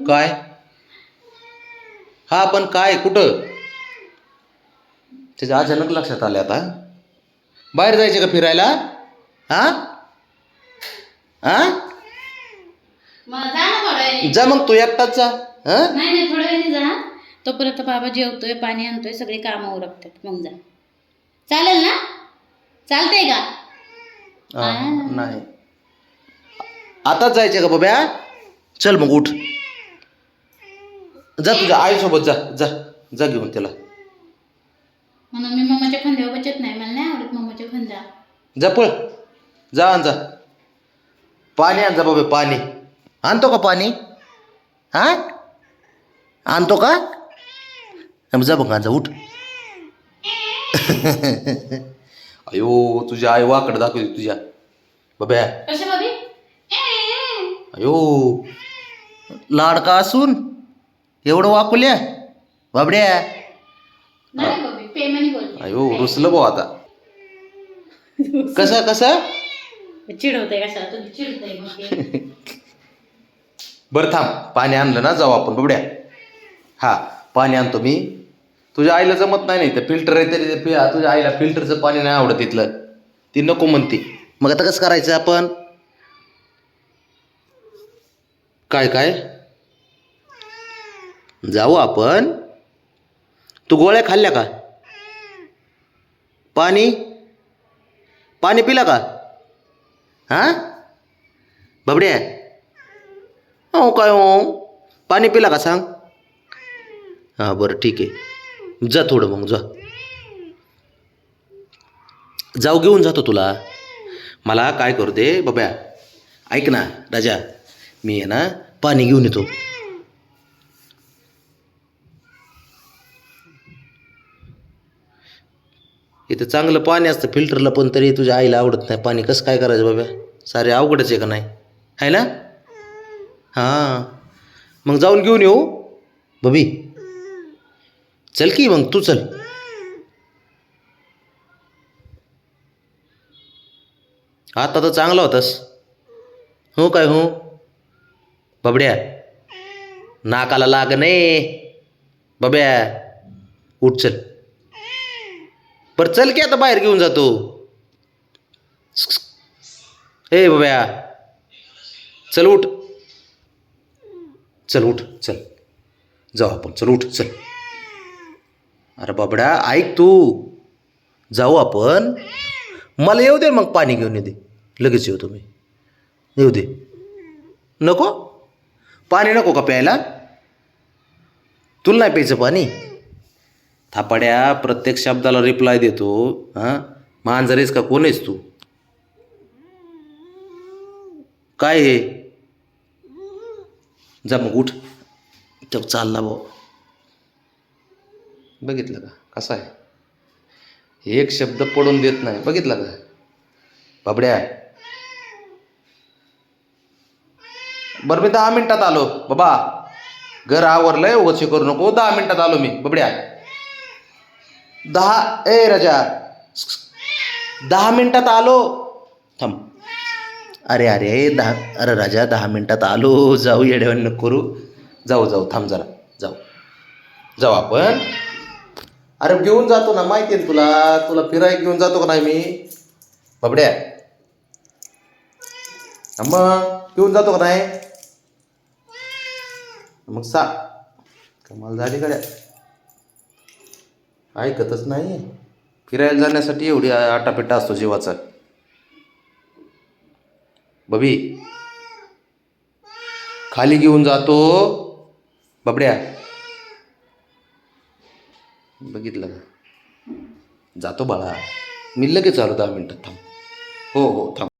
काय? हा पण काय कुठं? त्याच्या अचानक लक्षात आले आता. बाहेर जायचे का फिरायला? हा हा जा मग तू एकटाच जा. नाही थोड्या वेळाने जा. तोपर्यंत बाबा जेवतोय, पाणी आणतोय, सगळे कामं उरकतात, मग जा. चालेल ना? चालतंय का? नाही आताच जायचे का बाब्या? चल मग उठ, जा तुझ्या आईसोबत जा. जा जा घेऊन त्याला. म्हणून मी मम्माच्या खांद्यावर बसत नाही, मला नाही आवडत मम्माच्या खांद्या. जा पळ, जा आण जा पाणी. आण जा बाबा पाणी. आणतो का पाणी? हा आणतो का? जा बघ आण जा, उठ. अयो तुझी आई वाकड दाखवते तुझ्या बाब्या. कशा बाबी? अयो लाडका असून एवढं वाकुल्या बाबड्या. नाही बाबी, प्रेमाने बोल. अयो रुसलं भाऊ आता. कसं चिडवतंय कशाला? तुम्ही चिडतंय. बरं थांब, पाणी आणलं ना जाऊ आपण बाबड्या. हा पाणी आणतो मी. तुझ्या आईला जमत नाही तर फिल्टर आहे तरी तुझ्या आईला फिल्टरचं पाणी नाही आवडत इथलं, ती नको म्हणते. मग आता कसं करायचं आपण? काय जाऊ आपण. तू गोळ्या खाल्ल्या का? पाणी पिला का? हा बाबड्या हो काय हो, पाणी पिला का सांग? हां बरं ठीक आहे, जा थोडं मग जा. जाऊ घेऊन जातो तुला. मला काय करू दे बाब्या. ऐक ना राजा, मी आहे ना पाणी घेऊन येतो. इथं चांगलं पाणी असतं फिल्टरला, पण तरी तुझ्या आईला आवडत नाही पाणी. कसं काय करायचं बाब्या? सारे अवघडच आहे का नाही, आहे ना? हां मग जाऊन घेऊन येऊ बबी. चल की मग तू चल. आता तर चांगला होतास. हो काय हो बाबड्या? नाकाला लाग नाही बाब्या. उठ चल. बरं चल की आता बाहेर घेऊन जातो. ए बाब्या चल उठ. चल उठ चल जाऊ आपण. चल उठ चल. अरे बाबड्या ऐक तू, जाऊ आपण. मला येऊ दे मग पाणी घेऊन येते, लगेच येऊ तुम्ही. येऊ दे. नको पाणी नको का प्यायला? तुला नाही प्यायचं पाणी? थापाड्या प्रत्येक शब्दाला रिप्लाय देतो. हां मांजरेस का कोण आहेस तू? काय हे? जा मग उठ. तो चालला भाऊ. बघितलं का कसा आहे? एक शब्द पडून देत नाही, बघितलं का बाबड्या? बरं मी 10 मिनिटात आलो बाबा. घर आवरलंय, उगाच करू नको. 10 मिनिटात आलो मी बाबड्या. 10 ए राजा 10 मिनिटात आलो. थांब. अरे 10 राजा 10 मिनिटात आलो. जाऊ येड्यावानी नको करू. जाऊ थांब जरा. जाऊ आपण. अरे घेऊन जातो ना, माहिती आहे तुला फिरायला घेऊन जातो का नाही मी बाबड्या? मग घेऊन जातो का नाही? मग कमाल झाली गड्या, ऐकतच नाही. फिरायला जाण्यासाठी एवढी आटापिटा असतो जीवाचा. बबी खाली घेऊन जातो बाबड्या. बघितलं का? जातो बाळा मी, लगेच आलो 10 मिनिटात. थांब. हो थांब.